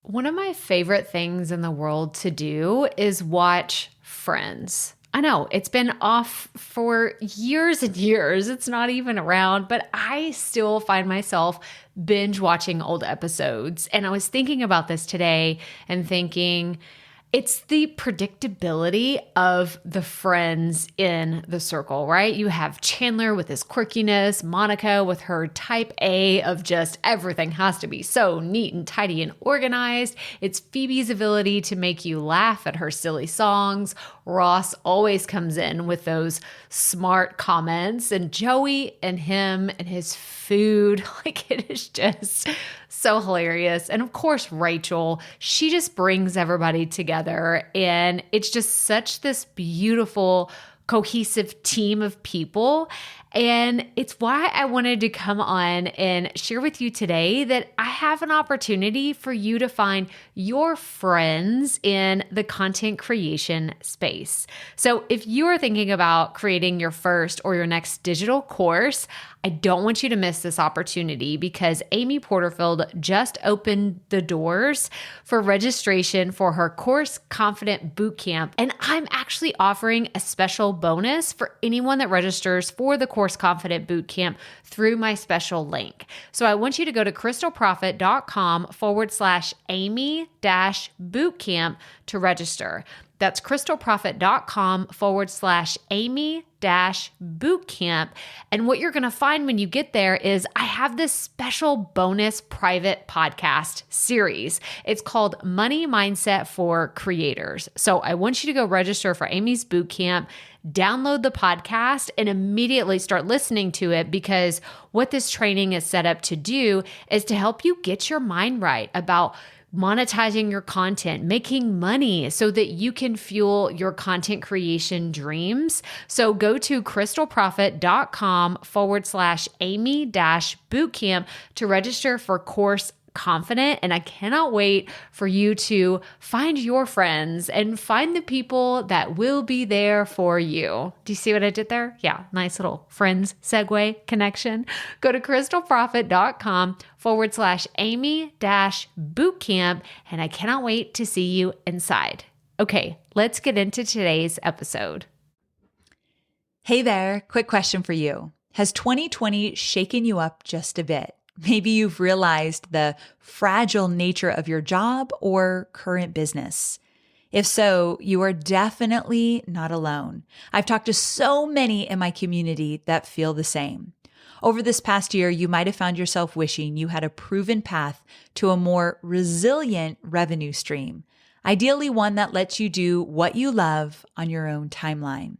One of my favorite things in the world to do is watch Friends. I know it's been off for years and years. It's not even around, but I still find myself binge watching old episodes. And I was thinking about this today and thinking, it's the predictability of the friends in the circle, right? You have Chandler with his quirkiness, Monica with her type A of just everything has to be so neat and tidy and organized. It's Phoebe's ability to make you laugh at her silly songs. Ross always comes in with those smart comments, and Joey and him and his food, like it is just so hilarious. And of course, Rachel, she just brings everybody together, and it's just such this beautiful, cohesive team of people. And it's why I wanted to come on and share with you today that I have an opportunity for you to find your friends in the content creation space. So if you are thinking about creating your first or your next digital course, I don't want you to miss this opportunity because Amy Porterfield just opened the doors for registration for her Course Confident Bootcamp. And I'm actually offering a special bonus for anyone that registers for the Course Confident Bootcamp through my special link. So I want you to go to crystalprofit.com/Amy-bootcamp to register. That's crystalprofit.com/Amy-bootcamp. And what you're going to find when you get there is I have this special bonus private podcast series. It's called Money Mindset for Creators. So I want you to go register for Amy's bootcamp, download the podcast, and immediately start listening to it, because what this training is set up to do is to help you get your mind right about monetizing your content, making money so that you can fuel your content creation dreams. So go to crystalprofit.com/Amy-bootcamp to register for Course Confident. And I cannot wait for you to find your friends and find the people that will be there for you. Do you see what I did there? Yeah, nice little friends segue connection. Go to crystalprofit.com/Amy-bootcamp. And I cannot wait to see you inside. Okay, let's get into today's episode. Hey there, quick question for you. Has 2020 shaken you up just a bit? Maybe you've realized the fragile nature of your job or current business. If so, you are definitely not alone. I've talked to so many in my community that feel the same. Over this past year, you might have found yourself wishing you had a proven path to a more resilient revenue stream, ideally one that lets you do what you love on your own timeline.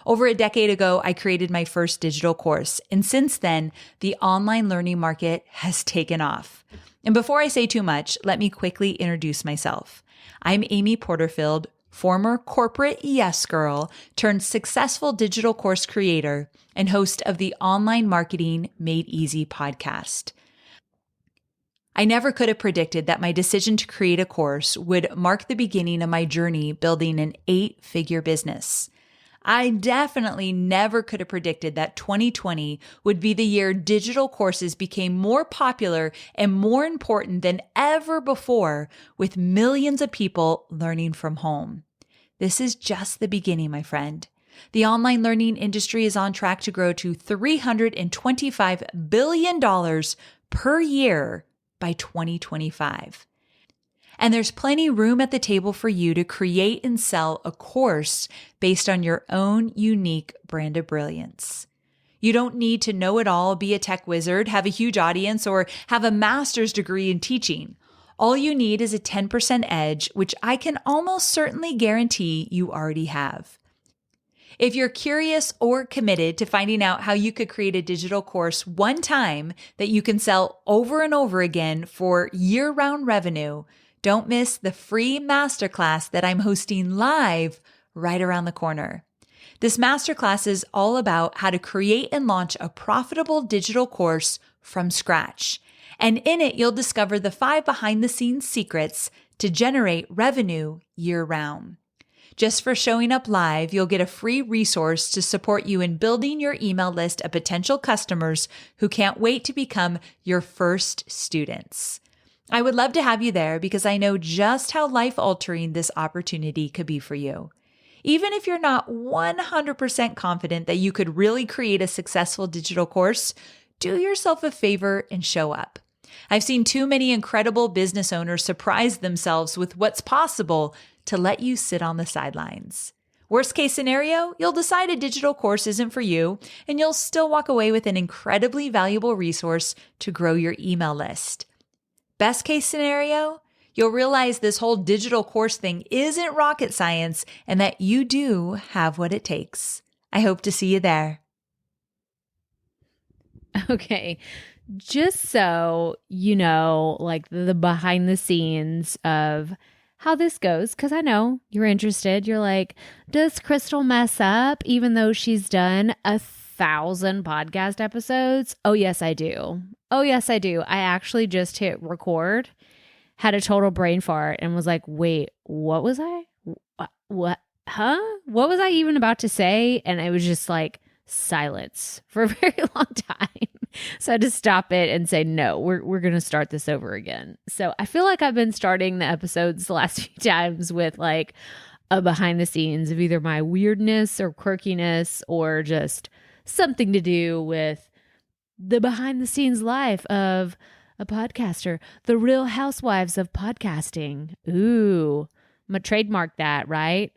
Over a decade ago, I created my first digital course, and since then, the online learning market has taken off. And before I say too much, let me quickly introduce myself. I'm Amy Porterfield, former corporate yes girl turned successful digital course creator and host of the Online Marketing Made Easy podcast. I never could have predicted that my decision to create a course would mark the beginning of my journey building an 8-figure business. I definitely never could have predicted that 2020 would be the year digital courses became more popular and more important than ever before, with millions of people learning from home. This is just the beginning, my friend. The online learning industry is on track to grow to $325 billion per year by 2025. And there's plenty room at the table for you to create and sell a course based on your own unique brand of brilliance. You don't need to know it all, be a tech wizard, have a huge audience, or have a master's degree in teaching. All you need is a 10% edge, which I can almost certainly guarantee you already have. If you're curious or committed to finding out how you could create a digital course one time that you can sell over and over again for year-round revenue, don't miss the free masterclass that I'm hosting live right around the corner. This masterclass is all about how to create and launch a profitable digital course from scratch. And in it, you'll discover the 5 behind-the-scenes secrets to generate revenue year-round. Just for showing up live, you'll get a free resource to support you in building your email list of potential customers who can't wait to become your first students. I would love to have you there because I know just how life-altering this opportunity could be for you. Even if you're not 100% confident that you could really create a successful digital course, do yourself a favor and show up. I've seen too many incredible business owners surprise themselves with what's possible to let you sit on the sidelines. Worst case scenario, you'll decide a digital course isn't for you, and you'll still walk away with an incredibly valuable resource to grow your email list. Best case scenario, you'll realize this whole digital course thing isn't rocket science and that you do have what it takes. I hope to see you there. Okay. Just so you know, like the behind the scenes of how this goes, because I know you're interested. You're like, does Crystal mess up even though she's done 1,000 podcast episodes? Oh, yes, I do. Oh, yes, I do. I actually just hit record, had a total brain fart, and was like, wait, what was I? What? Huh? What was I even about to say? And it was just like silence for a very long time. So I had to stop it and say, no, we're going to start this over again. So I feel like I've been starting the episodes the last few times with like a behind the scenes of either my weirdness or quirkiness or just something to do with the behind the scenes life of a podcaster, the Real Housewives of podcasting. Ooh, I'm going to trademark that, right?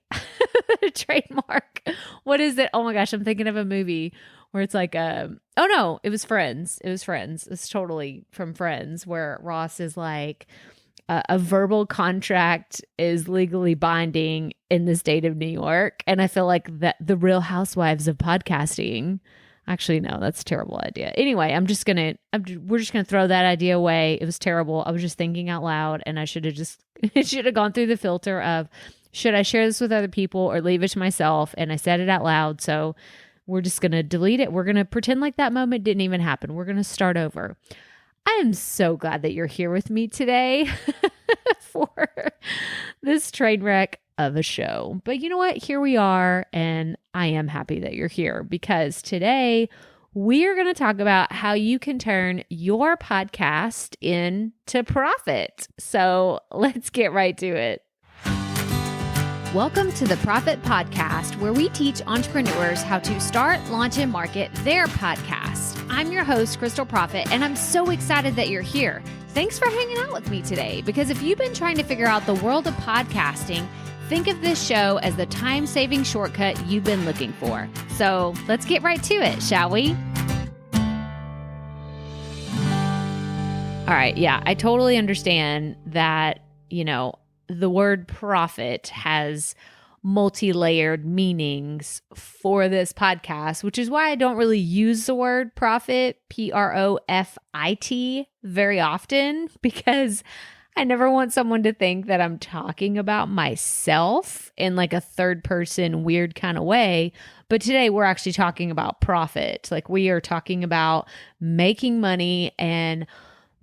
Trademark. What is it? Oh my gosh, I'm thinking of a movie where it's like, oh no, it was Friends. It was Friends. It's totally from Friends where Ross is like, a verbal contract is legally binding in the state of New York. And I feel like that the Real Housewives of podcasting. Actually, no, that's a terrible idea. Anyway, we're just going to throw that idea away. It was terrible. I was just thinking out loud and I should have gone through the filter of, should I share this with other people or leave it to myself? And I said it out loud. So we're just going to delete it. We're going to pretend like that moment didn't even happen. We're going to start over. I am so glad that you're here with me today for this train wreck of a show. But you know what? Here we are. And I am happy that you're here because today we are going to talk about how you can turn your podcast into profit. So let's get right to it. Welcome to the Profit Podcast, where we teach entrepreneurs how to start, launch, and market their podcast. I'm your host, Crystal Profit, and I'm so excited that you're here. Thanks for hanging out with me today, because if you've been trying to figure out the world of podcasting, think of this show as the time-saving shortcut you've been looking for. So let's get right to it, shall we? All right, yeah, I totally understand that, the word profit has multi-layered meanings for this podcast, which is why I don't really use the word profit, Profit, very often, because I never want someone to think that I'm talking about myself in like a third person weird kind of way. But today we're actually talking about profit. Like we are talking about making money and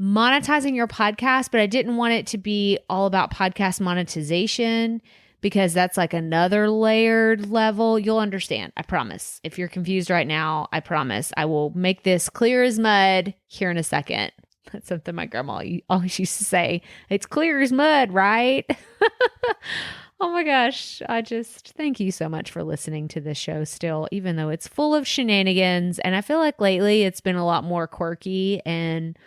monetizing your podcast, but I didn't want it to be all about podcast monetization because that's like another layered level. You'll understand. I promise. If you're confused right now, I promise I will make this clear as mud here in a second. That's something my grandma always used to say. It's clear as mud, right? Oh my gosh. Thank you so much for listening to this show still, even though it's full of shenanigans. And I feel like lately it's been a lot more quirky and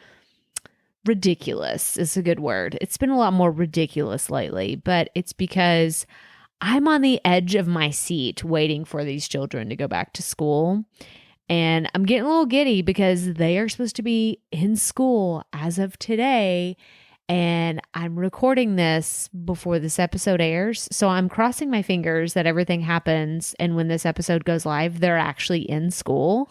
ridiculous is a good word. It's been a lot more ridiculous lately, but it's because I'm on the edge of my seat waiting for these children to go back to school. And I'm getting a little giddy because they are supposed to be in school as of today. And I'm recording this before this episode airs. So I'm crossing my fingers that everything happens. And when this episode goes live, they're actually in school.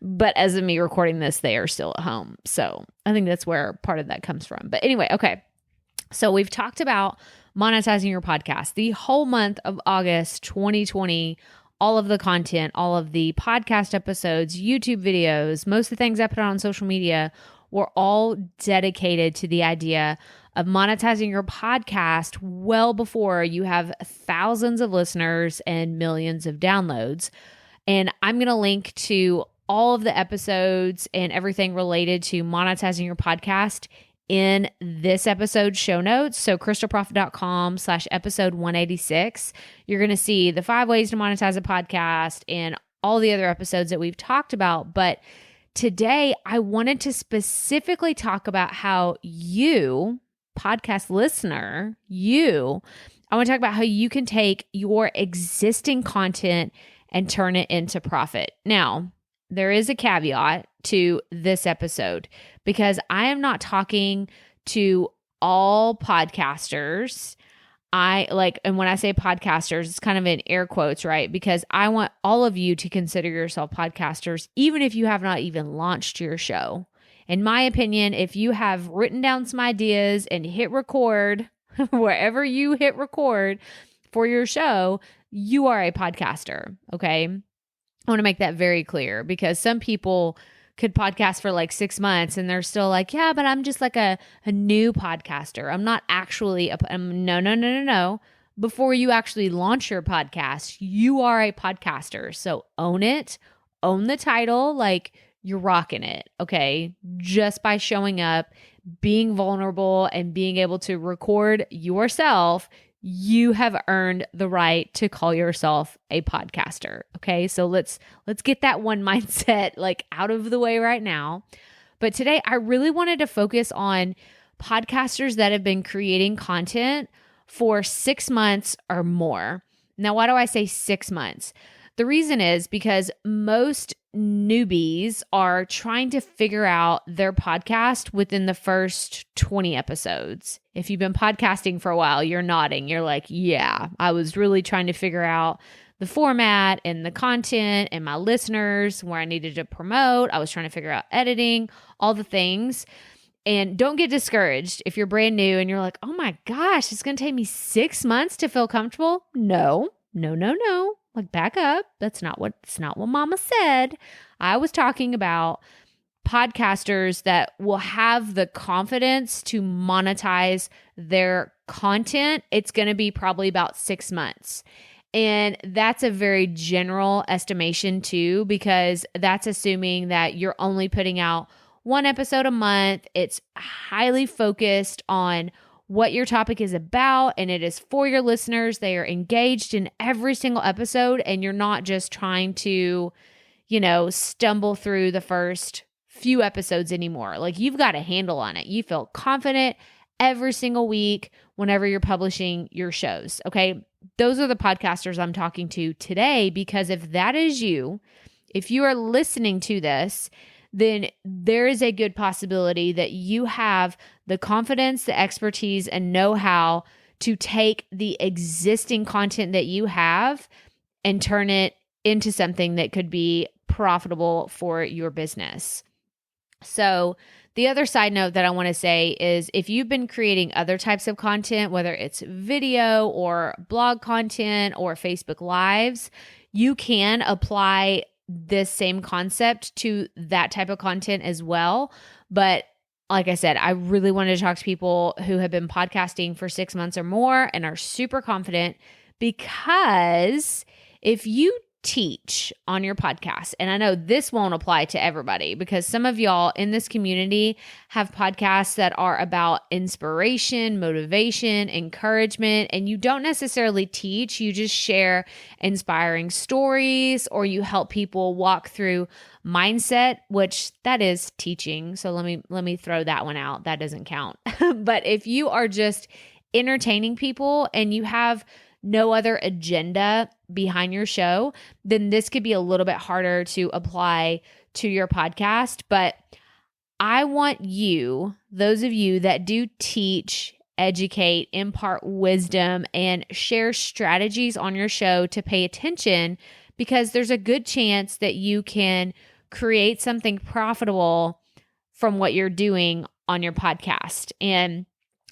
But as of me recording this, they are still at home. So I think that's where part of that comes from. But anyway, okay. So we've talked about monetizing your podcast the whole month of August 2020. All of the content, all of the podcast episodes, YouTube videos, most of the things I put on social media were all dedicated to the idea of monetizing your podcast well before you have thousands of listeners and millions of downloads. And I'm going to link to all of the episodes and everything related to monetizing your podcast in this episode show notes. So crystalprofit.com/episode 186. You're going to see the 5 ways to monetize a podcast and all the other episodes that we've talked about. But today I wanted to specifically talk about how you, podcast listener, I want to talk about how you can take your existing content and turn it into profit. Now, there is a caveat to this episode because I am not talking to all podcasters. And when I say podcasters, it's kind of in air quotes, right? Because I want all of you to consider yourself podcasters, even if you have not even launched your show. In my opinion, if you have written down some ideas and hit record, wherever you hit record for your show, you are a podcaster, okay? I want to make that very clear because some people could podcast for like 6 months and they're still like, yeah, but I'm just like a new podcaster. I'm not actually no. Before you actually launch your podcast, you are a podcaster. So own it, own the title, like you're rocking it, okay? Just by showing up, being vulnerable and being able to record yourself, you have earned the right to call yourself a podcaster. Okay. So let's get that one mindset like out of the way right now. But today I really wanted to focus on podcasters that have been creating content for 6 months or more. Now, why do I say 6 months? The reason is because most newbies are trying to figure out their podcast within the first 20 episodes. If you've been podcasting for a while, you're nodding. You're like, yeah, I was really trying to figure out the format and the content and my listeners, where I needed to promote. I was trying to figure out editing, all the things. And don't get discouraged if you're brand new and you're like, oh my gosh, it's going to take me 6 months to feel comfortable. No. Like back up. That's not what mama said. I was talking about podcasters that will have the confidence to monetize their content. It's going to be probably about 6 months. And that's a very general estimation too, because that's assuming that you're only putting out 1 episode a month. It's highly focused on what your topic is about, and it is for your listeners. They are engaged in every single episode, and you're not just trying to, stumble through the first few episodes anymore. Like you've got a handle on it. You feel confident every single week whenever you're publishing your shows. Okay. Those are the podcasters I'm talking to today, because if that is you, if you are listening to this, then there is a good possibility that you have the confidence, the expertise, and know-how to take the existing content that you have and turn it into something that could be profitable for your business. So the other side note that I want to say is if you've been creating other types of content, whether it's video or blog content or Facebook Lives, you can apply this same concept to that type of content as well. But like I said, I really wanted to talk to people who have been podcasting for 6 months or more and are super confident, because if you teach on your podcast, and I know this won't apply to everybody because some of y'all in this community have podcasts that are about inspiration, motivation, encouragement, and you don't necessarily teach, you just share inspiring stories, or you help people walk through mindset, which that is teaching. So let me throw that one out. That doesn't count. But if you are just entertaining people and you have no other agenda behind your show, then this could be a little bit harder to apply to your podcast. But I want you, those of you that do teach, educate, impart wisdom, and share strategies on your show, to pay attention, because there's a good chance that you can create something profitable from what you're doing on your podcast. And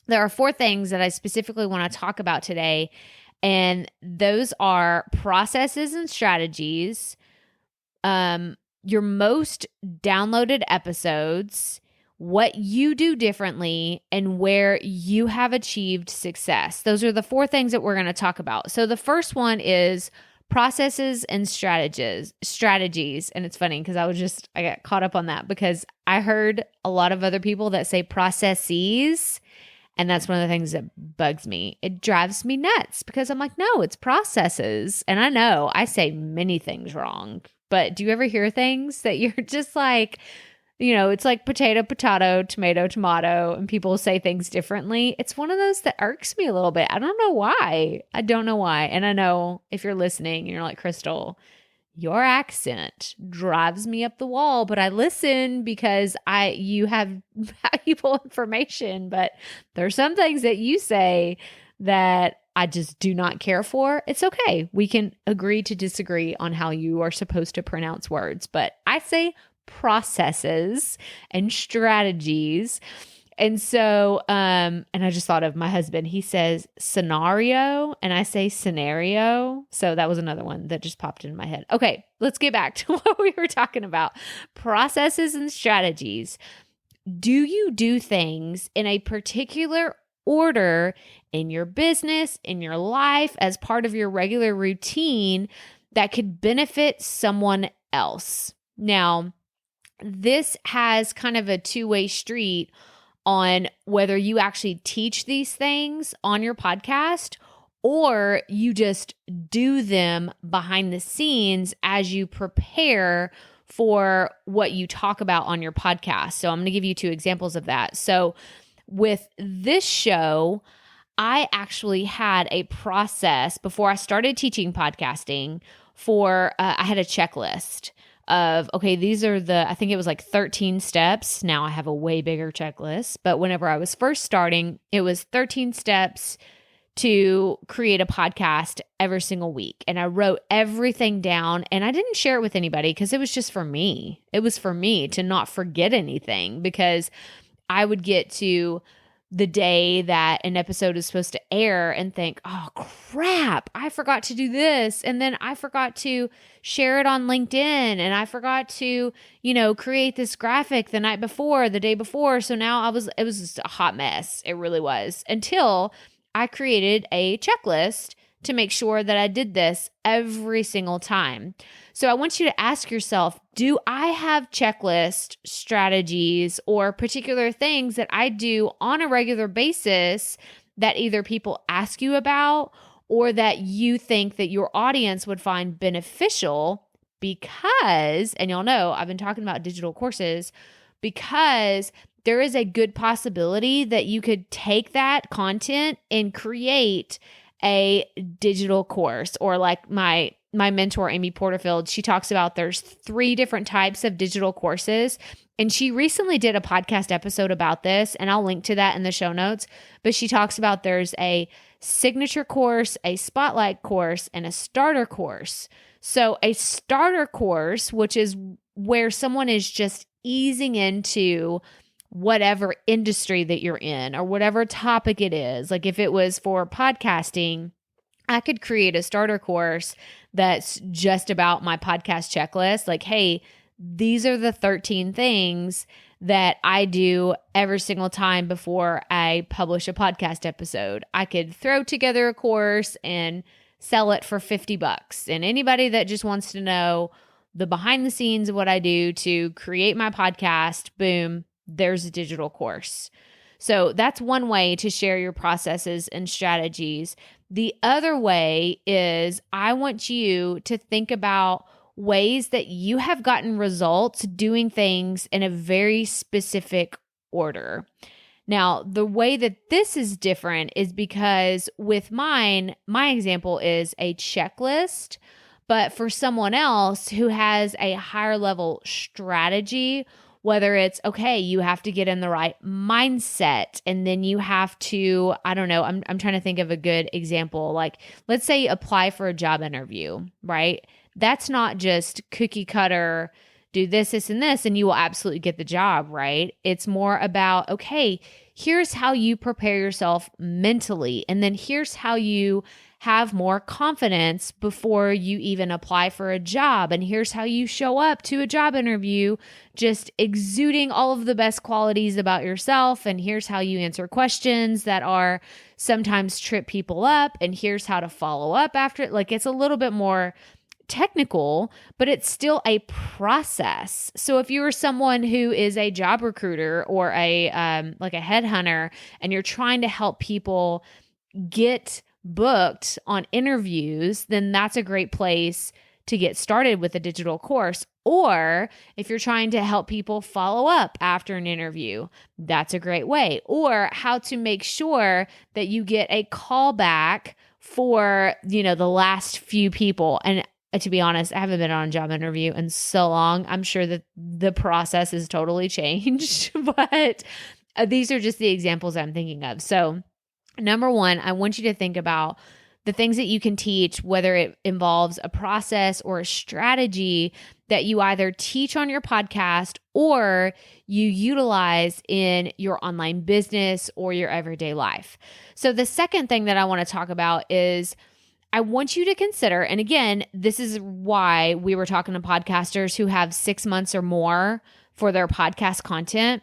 there are 4 things that I specifically want to talk about today. And those are processes and strategies, your most downloaded episodes, what you do differently, and where you have achieved success. Those are the 4 things that we're going to talk about. So the first one is processes and strategies. And it's funny because I got caught up on that because I heard a lot of other people that say processes. And that's one of the things that bugs me. It drives me nuts because I'm like, no, it's processes. And I know I say many things wrong, but do you ever hear things that you're just like, it's like potato, tomato, tomato, and people say things differently. It's one of those that irks me a little bit. I don't know why. And I know if you're listening and you're like, Crystal, your accent drives me up the wall, but I listen because you have valuable information, but there's some things that you say that I just do not care for. It's okay. We can agree to disagree on how you are supposed to pronounce words, but I say processes and strategies. And so, and I just thought of my husband, he says scenario and I say scenario. So that was another one that just popped into my head. Okay, let's get back to what we were talking about. Processes and strategies. Do you do things in a particular order in your business, in your life, as part of your regular routine that could benefit someone else? Now, this has kind of a two-way street on whether you actually teach these things on your podcast or you just do them behind the scenes as you prepare for what you talk about on your podcast. So I'm going to give you two examples of that. So with this show, I actually had a process before I started teaching podcasting for, I had a checklist of, okay, these are I think it was like 13 steps. Now I have a way bigger checklist, but whenever I was first starting, it was 13 steps to create a podcast every single week. And I wrote everything down and I didn't share it with anybody because it was just for me. It was for me to not forget anything because I would get to the day that an episode is supposed to air and think, oh crap, I forgot to do this. And then I forgot to share it on LinkedIn and I forgot to, create this graphic the day before. So now it was just a hot mess. It really was, until I created a checklist to make sure that I did this every single time. So I want you to ask yourself, do I have checklist strategies or particular things that I do on a regular basis that either people ask you about or that you think that your audience would find beneficial? Because, and y'all know I've been talking about digital courses, because there is a good possibility that you could take that content and create a digital course. Or like my mentor, Amy Porterfield, she talks about there's 3 different types of digital courses. And she recently did a podcast episode about this, and I'll link to that in the show notes. But she talks about there's a signature course, a spotlight course, and a starter course. So a starter course, which is where someone is just easing into whatever industry that you're in or whatever topic it is. Like if it was for podcasting, I could create a starter course that's just about my podcast checklist. Like, hey, these are the 13 things that I do every single time before I publish a podcast episode. I could throw together a course and sell it for $50. And anybody that just wants to know the behind the scenes of what I do to create my podcast, boom, there's a digital course. So that's one way to share your processes and strategies. The other way is I want you to think about ways that you have gotten results doing things in a very specific order. Now, the way that this is different is because with mine, my example is a checklist, but for someone else who has a higher level strategy, whether it's, okay, you have to get in the right mindset and then you have to, I don't know, I'm trying to think of a good example. Like, let's say you apply for a job interview, right? That's not just cookie cutter, do this, this, and this, and you will absolutely get the job, right? It's more about, okay, here's how you prepare yourself mentally. And then here's how you have more confidence before you even apply for a job. And here's how you show up to a job interview, just exuding all of the best qualities about yourself. And here's how you answer questions that are sometimes trip people up. And here's how to follow up after. Like, it's a little bit more technical, but it's still a process. So if you are someone who is a job recruiter or like a headhunter, and you're trying to help people get booked on interviews, then that's a great place to get started with a digital course. Or if you're trying to help people follow up after an interview, that's a great way. Or how to make sure that you get a call back for, the last few people. And to be honest, I haven't been on a job interview in so long. I'm sure that the process has totally changed, but these are just the examples I'm thinking of. So number one, I want you to think about the things that you can teach, whether it involves a process or a strategy that you either teach on your podcast or you utilize in your online business or your everyday life. So the second thing that I want to talk about is I want you to consider, and again, this is why we were talking to podcasters who have 6 months or more for their podcast content.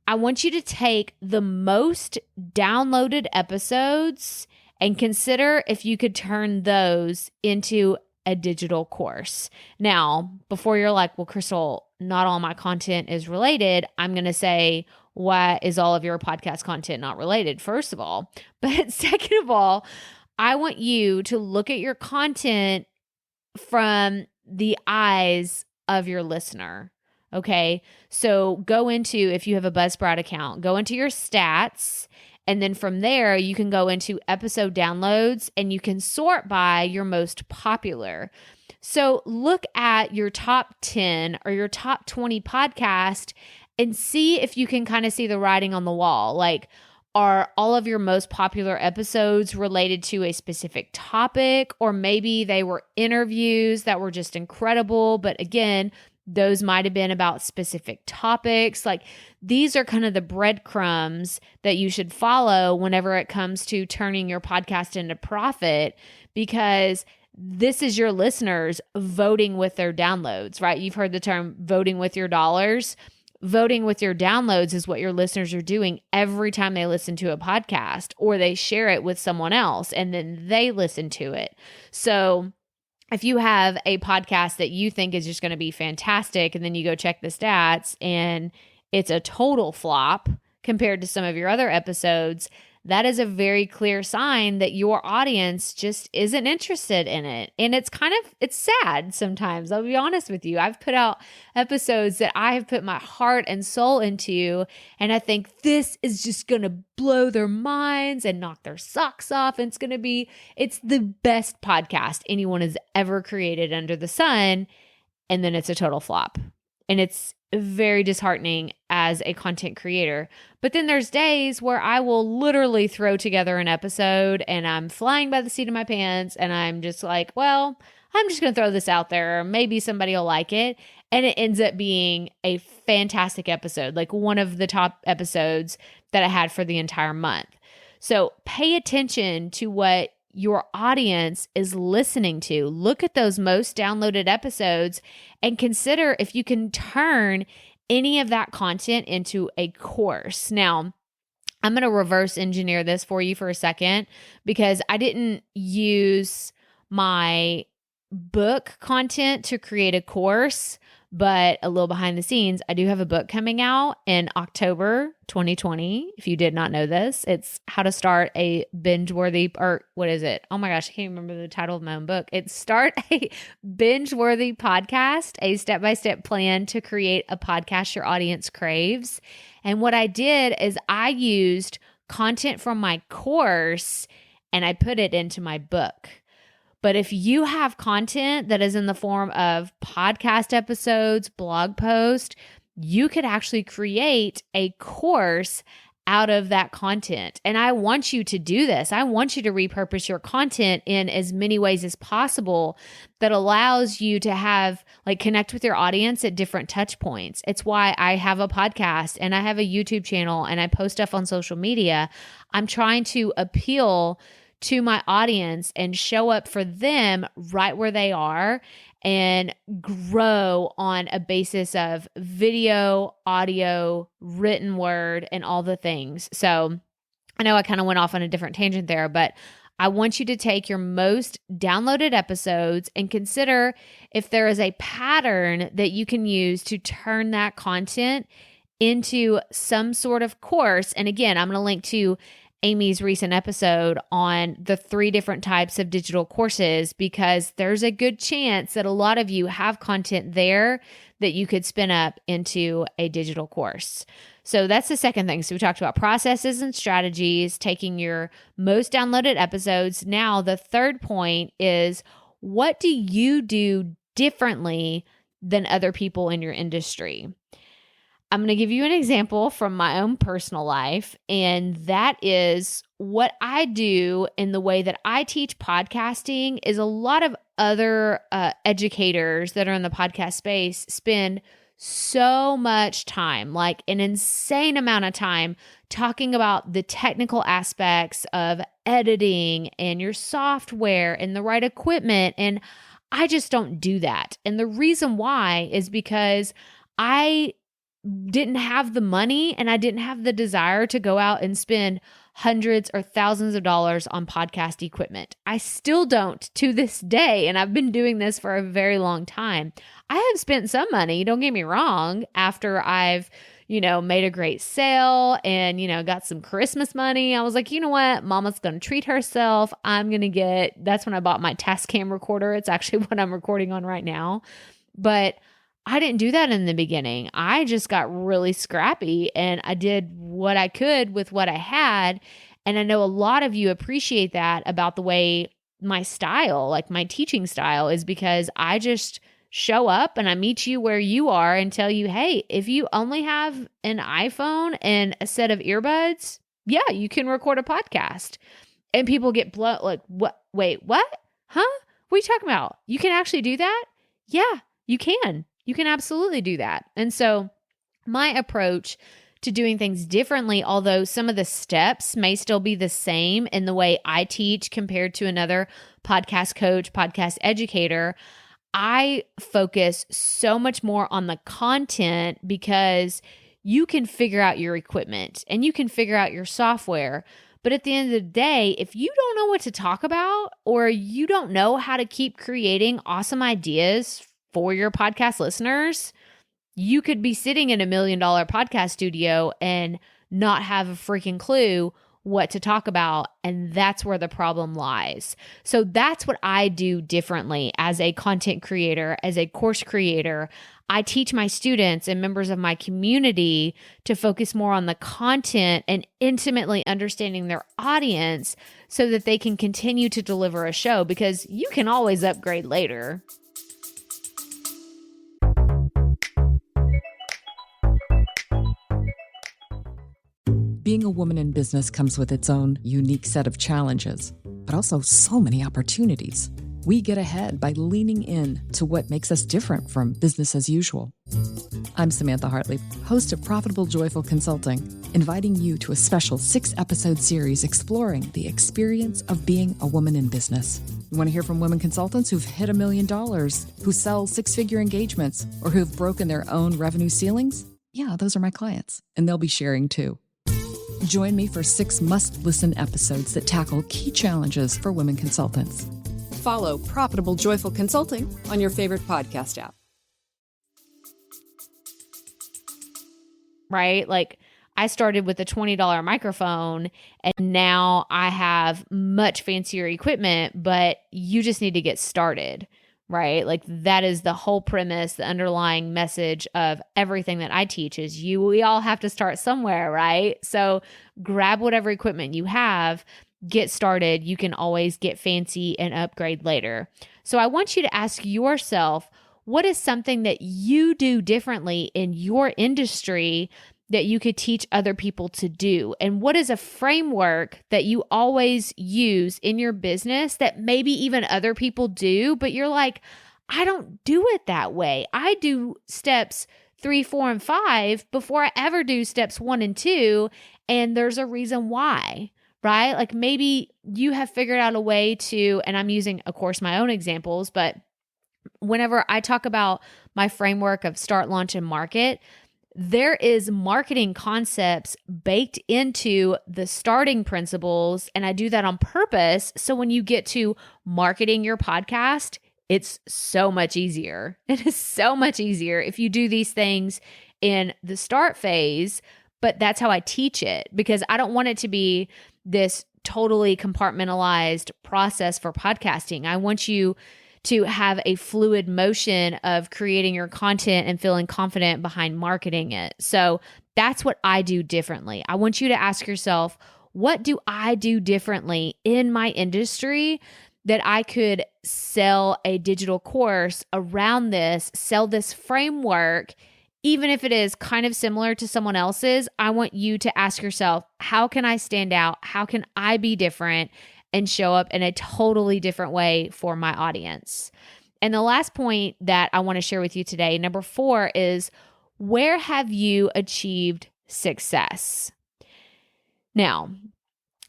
I want you to take the most downloaded episodes and consider if you could turn those into a digital course. Now, before you're like, well, Crystal, not all my content is related, I'm going to say, why is all of your podcast content not related, first of all? But second of all, I want you to look at your content from the eyes of your listener. Okay. So go into, if you have a Buzzsprout account, go into your stats. And then from there, you can go into episode downloads and you can sort by your most popular. So look at your top 10 or your top 20 podcast and see if you can kind of see the writing on the wall. Like, are all of your most popular episodes related to a specific topic? Or maybe they were interviews that were just incredible. But again, those might have been about specific topics. Like, these are kind of the breadcrumbs that you should follow whenever it comes to turning your podcast into profit, because this is your listeners voting with their downloads, right? You've heard the term voting with your dollars. Voting with your downloads is what your listeners are doing every time they listen to a podcast or they share it with someone else and then they listen to it. So if you have a podcast that you think is just going to be fantastic and then you go check the stats and it's a total flop compared to some of your other episodes, that is a very clear sign that your audience just isn't interested in it. And it's sad sometimes. I'll be honest with you. I've put out episodes that I have put my heart and soul into, and I think this is just going to blow their minds and knock their socks off. And it's the best podcast anyone has ever created under the sun. And then it's a total flop. And it's very disheartening as a content creator. But then there's days where I will literally throw together an episode and I'm flying by the seat of my pants and I'm just like, well, I'm just going to throw this out there. Maybe somebody will like it. And it ends up being a fantastic episode, like one of the top episodes that I had for the entire month. So pay attention to what your audience is listening to. Look at those most downloaded episodes and consider if you can turn any of that content into a course. Now, I'm going to reverse engineer this for you for a second because I didn't use my book content to create a course, but a little behind the scenes, I do have a book coming out in October 2020. If you did not know this, it's how to start a binge-worthy, or what is it? Oh my gosh, I can't remember the title of my own book. It's Start a Binge-Worthy Podcast, a step-by-step plan to create a podcast your audience craves. And what I did is I used content from my course and I put it into my book. But if you have content that is in the form of podcast episodes, blog posts, you could actually create a course out of that content. And I want you to do this. I want you to repurpose your content in as many ways as possible that allows you to connect with your audience at different touch points. It's why I have a podcast and I have a YouTube channel and I post stuff on social media. I'm trying to appeal to my audience and show up for them right where they are and grow on a basis of video, audio, written word, and all the things. So I know I kind of went off on a different tangent there, but I want you to take your most downloaded episodes and consider if there is a pattern that you can use to turn that content into some sort of course. And again, I'm going to link to Amy's recent episode on the 3 different types of digital courses, because there's a good chance that a lot of you have content there that you could spin up into a digital course. So that's the second thing. So we talked about processes and strategies, taking your most downloaded episodes. Now, the third point is, what do you do differently than other people in your industry? I'm going to give you an example from my own personal life, and that is what I do in the way that I teach podcasting is a lot of other educators that are in the podcast space spend so much time, like an insane amount of time, talking about the technical aspects of editing and your software and the right equipment. And I just don't do that. And the reason why is because I didn't have the money and I didn't have the desire to go out and spend hundreds or thousands of dollars on podcast equipment. I still don't to this day, and I've been doing this for a very long time. I have spent some money, don't get me wrong, after I've, made a great sale and, got some Christmas money. I was like, you know what? Mama's going to treat herself. That's when I bought my Tascam recorder. It's actually what I'm recording on right now. But I didn't do that in the beginning. I just got really scrappy and I did what I could with what I had. And I know a lot of you appreciate that about the way my style, like my teaching style, is because I just show up and I meet you where you are and tell you, hey, if you only have an iPhone and a set of earbuds, yeah, you can record a podcast. And people get like, what? Wait, what? Huh? What are you talking about? You can actually do that? Yeah, you can. You can absolutely do that. And so my approach to doing things differently, although some of the steps may still be the same in the way I teach compared to another podcast coach, podcast educator, I focus so much more on the content because you can figure out your equipment and you can figure out your software. But at the end of the day, if you don't know what to talk about or you don't know how to keep creating awesome ideas for your podcast listeners, you could be sitting in $1 million podcast studio and not have a freaking clue what to talk about. And that's where the problem lies. So that's what I do differently as a content creator, as a course creator. I teach my students and members of my community to focus more on the content and intimately understanding their audience so that they can continue to deliver a show, because you can always upgrade later. Being a woman in business comes with its own unique set of challenges, but also so many opportunities. We get ahead by leaning in to what makes us different from business as usual. I'm Samantha Hartley, host of Profitable Joyful Consulting, inviting you to a special 6-episode series exploring the experience of being a woman in business. You want to hear from women consultants who've hit $1 million, who sell 6-figure engagements, or who've broken their own revenue ceilings? Yeah, those are my clients, and they'll be sharing too. Join me for 6 must-listen episodes that tackle key challenges for women consultants. Follow Profitable Joyful Consulting on your favorite podcast app. Right? Like, I started with a $20 microphone and now I have much fancier equipment, but you just need to get started, right? Like, that is the whole premise, the underlying message of everything that I teach is we all have to start somewhere, right? So grab whatever equipment you have, get started. You can always get fancy and upgrade later. So I want you to ask yourself, what is something that you do differently in your industry that you could teach other people to do? And what is a framework that you always use in your business that maybe even other people do, but you're like, I don't do it that way. I do steps 3, 4, and 5 before I ever do steps 1 and 2. And there's a reason why, right? Like maybe you have figured out a way to, and I'm using, of course, my own examples, but whenever I talk about my framework of start, launch, and market, there is marketing concepts baked into the starting principles. And I do that on purpose. So when you get to marketing your podcast, it's so much easier. It is so much easier if you do these things in the start phase, but that's how I teach it, because I don't want it to be this totally compartmentalized process for podcasting. I want you to have a fluid motion of creating your content and feeling confident behind marketing it. So that's what I do differently. I want you to ask yourself, what do I do differently in my industry that I could sell a digital course around this, sell this framework, even if it is kind of similar to someone else's? I want you to ask yourself, how can I stand out? How can I be different and show up in a totally different way for my audience? And the last point that I want to share with you today, number 4, is where have you achieved success? Now,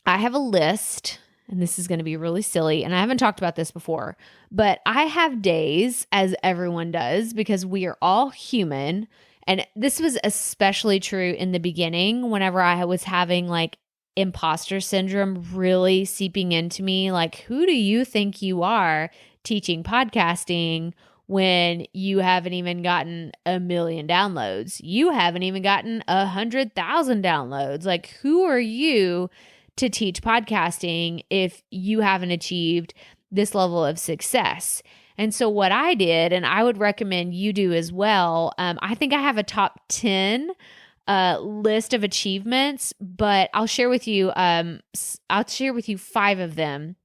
I have a list, and this is going to be really silly, and I haven't talked about this before, but I have days, as everyone does, because we are all human. And this was especially true in the beginning whenever I was having like imposter syndrome really seeping into me. Like, who do you think you are teaching podcasting when you haven't even gotten 1 million downloads? You haven't even gotten 100,000 downloads. Like, who are you to teach podcasting if you haven't achieved this level of success? And so what I did, and I would recommend you do as well, I think I have a top 10 list of achievements, but I'll share with you 5 of them.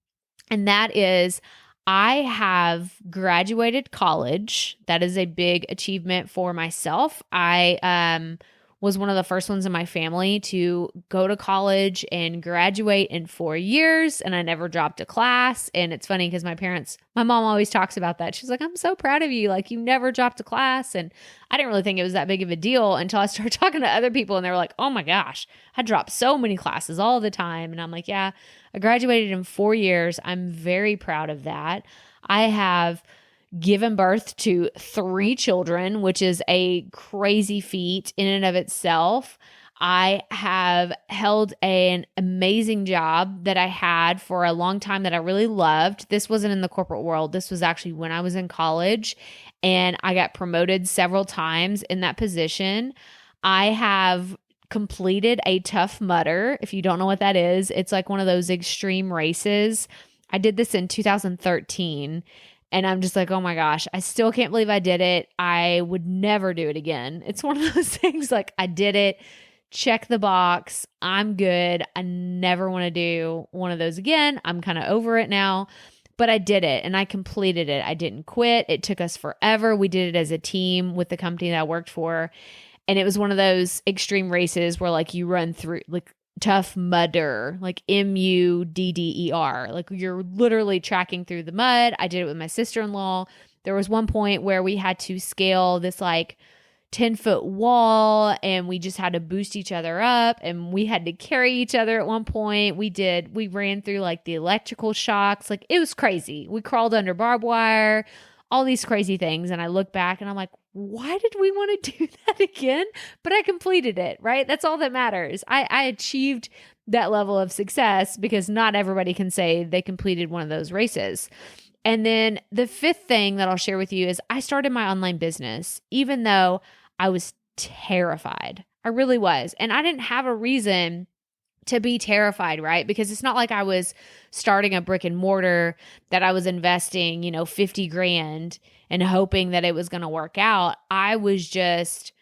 And that is, I have graduated college. That is a big achievement for myself. I was one of the first ones in my family to go to college and graduate in 4 years, and I never dropped a class. And it's funny because my mom always talks about that. She's like, I'm so proud of you. Like, you never dropped a class. And I didn't really think it was that big of a deal until I started talking to other people, and they were like, oh my gosh, I dropped so many classes all the time. And I'm like, yeah, I graduated in 4 years. I'm very proud of that. I have given birth to 3 children, which is a crazy feat in and of itself. I have held an amazing job that I had for a long time that I really loved. This wasn't in the corporate world. This was actually when I was in college, and I got promoted several times in that position. I have completed a Tough Mudder. If you don't know what that is, it's like one of those extreme races. I did this in 2013. And I'm just like, oh my gosh, I still can't believe I did it. I would never do it again. It's one of those things like, I did it, check the box, I'm good. I never want to do one of those again. I'm kind of over it now, but I did it and I completed it. I didn't quit. It took us forever. We did it as a team with the company that I worked for. And it was one of those extreme races where like you run through like Tough Mudder, like Mudder, like you're literally tracking through the mud. I did it with my sister-in-law. There was one point where we had to scale this like 10-foot wall, and we just had to boost each other up, and we had to carry each other at one point. We ran through like the electrical shocks. Like, it was crazy. We crawled under barbed wire, all these crazy things. And I look back and I'm like, why did we want to do that again? But I completed it, right? That's all that matters. I achieved that level of success because not everybody can say they completed one of those races. And then the 5th thing that I'll share with you is I started my online business, even though I was terrified. I really was. And I didn't have a reason to be terrified, right? Because it's not like I was starting a brick and mortar that I was investing, $50,000 and hoping that it was going to work out. I was just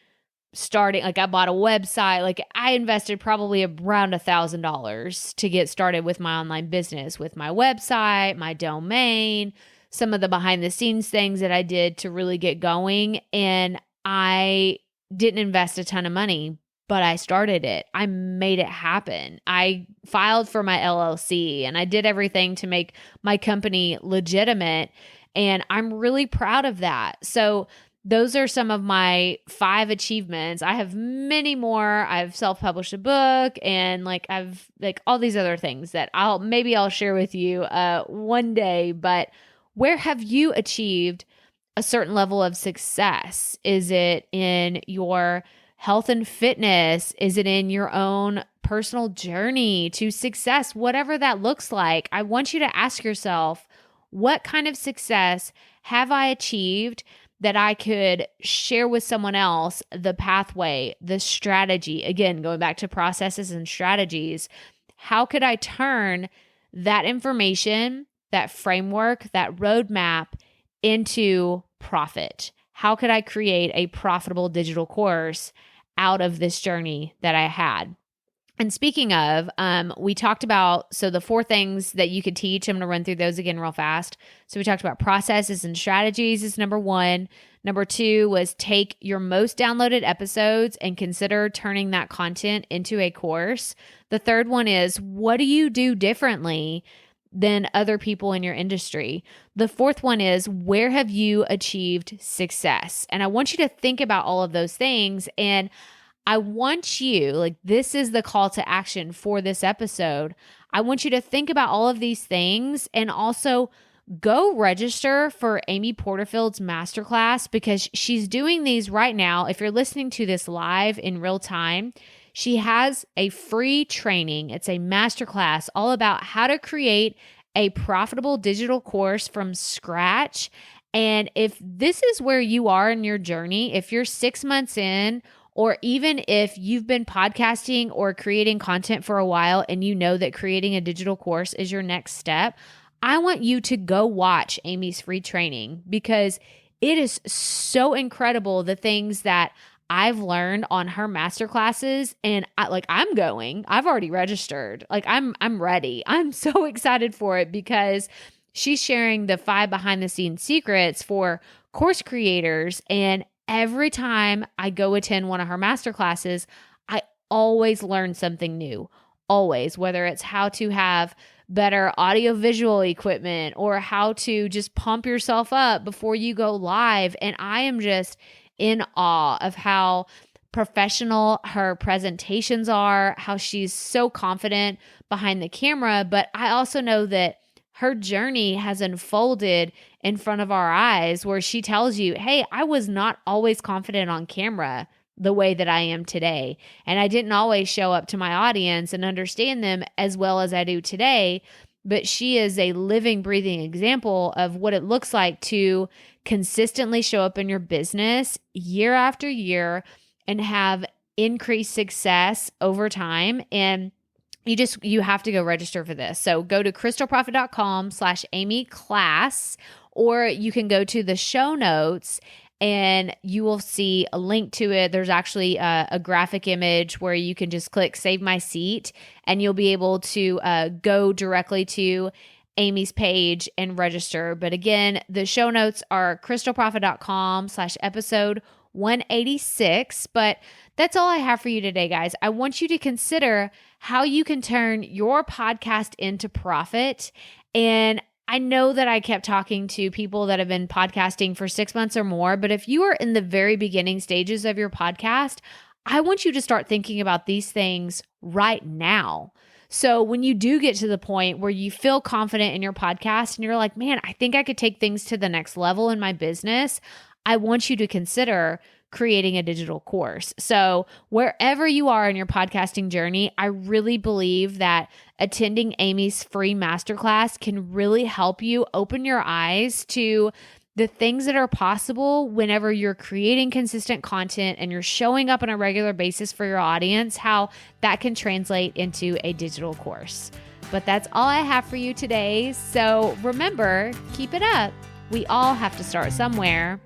starting, like I bought a website, like I invested probably around $1,000 to get started with my online business, with my website, my domain, some of the behind the scenes things that I did to really get going. And I didn't invest a ton of money, but I started it. I made it happen. I filed for my LLC and I did everything to make my company legitimate. And I'm really proud of that. So those are some of my 5 achievements. I have many more. I've self-published a book, and I've all these other things that I'll share with you one day. But where have you achieved a certain level of success? Is it in your health and fitness? Is it in your own personal journey to success? Whatever that looks like, I want you to ask yourself, what kind of success have I achieved that I could share with someone else, the pathway, the strategy? Again, going back to processes and strategies, how could I turn that information, that framework, that roadmap into profit? How could I create a profitable digital course out of this journey that I had? And speaking of, we talked about, so the 4 things that you could teach, I'm going to run through those again real fast. So we talked about processes and strategies is number 1. Number 2 was take your most downloaded episodes and consider turning that content into a course. The third one is, what do you do differently than other people in your industry? The fourth one is, where have you achieved success? And I want you to think about all of those things. And I want you, this is the call to action for this episode. I want you to think about all of these things and also go register for Amy Porterfield's masterclass, because she's doing these right now. If you're listening to this live in real time, she has a free training. It's a masterclass all about how to create a profitable digital course from scratch. And if this is where you are in your journey, if you're 6 months in, or even if you've been podcasting or creating content for a while and you know that creating a digital course is your next step, I want you to go watch Amy's free training, because it is so incredible, the things that I've learned on her masterclasses. And I've already registered. I'm ready. I'm so excited for it, because she's sharing the 5 behind the scenes secrets for course creators. And every time I go attend one of her masterclasses, I always learn something new. Always, whether it's how to have better audio-visual equipment or how to just pump yourself up before you go live. And I am just in awe of how professional her presentations are, how she's so confident behind the camera. But I also know that her journey has unfolded in front of our eyes, where she tells you, hey, I was not always confident on camera the way that I am today. And I didn't always show up to my audience and understand them as well as I do today. But she is a living, breathing example of what it looks like to consistently show up in your business year after year and have increased success over time. And you have to go register for this. So go to crystalprofit.com/Amy class, or you can go to the show notes and you will see a link to it. There's actually a graphic image where you can just click save my seat, and you'll be able to go directly to Amy's page and register. But again, the show notes are crystalprofit.com/episode 186. But that's all I have for you today, guys. I want you to consider how you can turn your podcast into profit. And I know that I kept talking to people that have been podcasting for 6 months or more, but if you are in the very beginning stages of your podcast, I want you to start thinking about these things right now. So when you do get to the point where you feel confident in your podcast and you're like, man, I think I could take things to the next level in my business, I want you to consider creating a digital course. So wherever you are in your podcasting journey, I really believe that attending Amy's free masterclass can really help you open your eyes to the things that are possible whenever you're creating consistent content and you're showing up on a regular basis for your audience, how that can translate into a digital course. But that's all I have for you today. So remember, keep it up. We all have to start somewhere.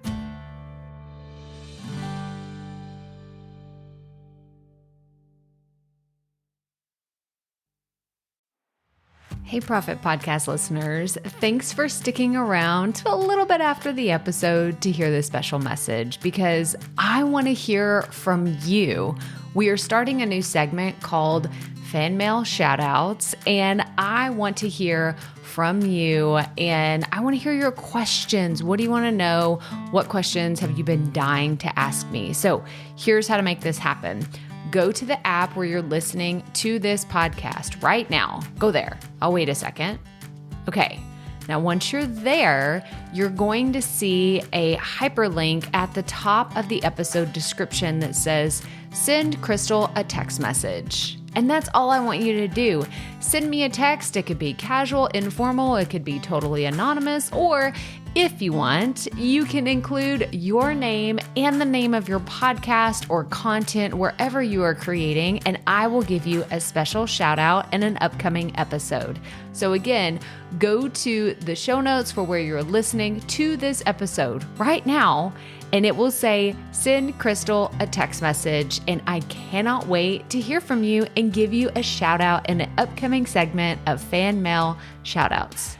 Hey, Profit Podcast listeners. Thanks for sticking around to a little bit after the episode to hear this special message, because I want to hear from you. We are starting a new segment called fan mail shout outs, and I want to hear from you, and I want to hear your questions. What do you want to know? What questions have you been dying to ask me? So here's how to make this happen. Go to the app where you're listening to this podcast right now. Go there. I'll wait a second. Okay. Now, once you're there, you're going to see a hyperlink at the top of the episode description that says, send Crystal a text message. And that's all I want you to do. Send me a text. It could be casual, informal. It could be totally anonymous. Or if you want, you can include your name and the name of your podcast or content wherever you are creating, and I will give you a special shout out in an upcoming episode. So again, go to the show notes for where you're listening to this episode right now, and it will say, send Crystal a text message. And I cannot wait to hear from you and give you a shout out in an upcoming segment of Fan Mail Shout Outs.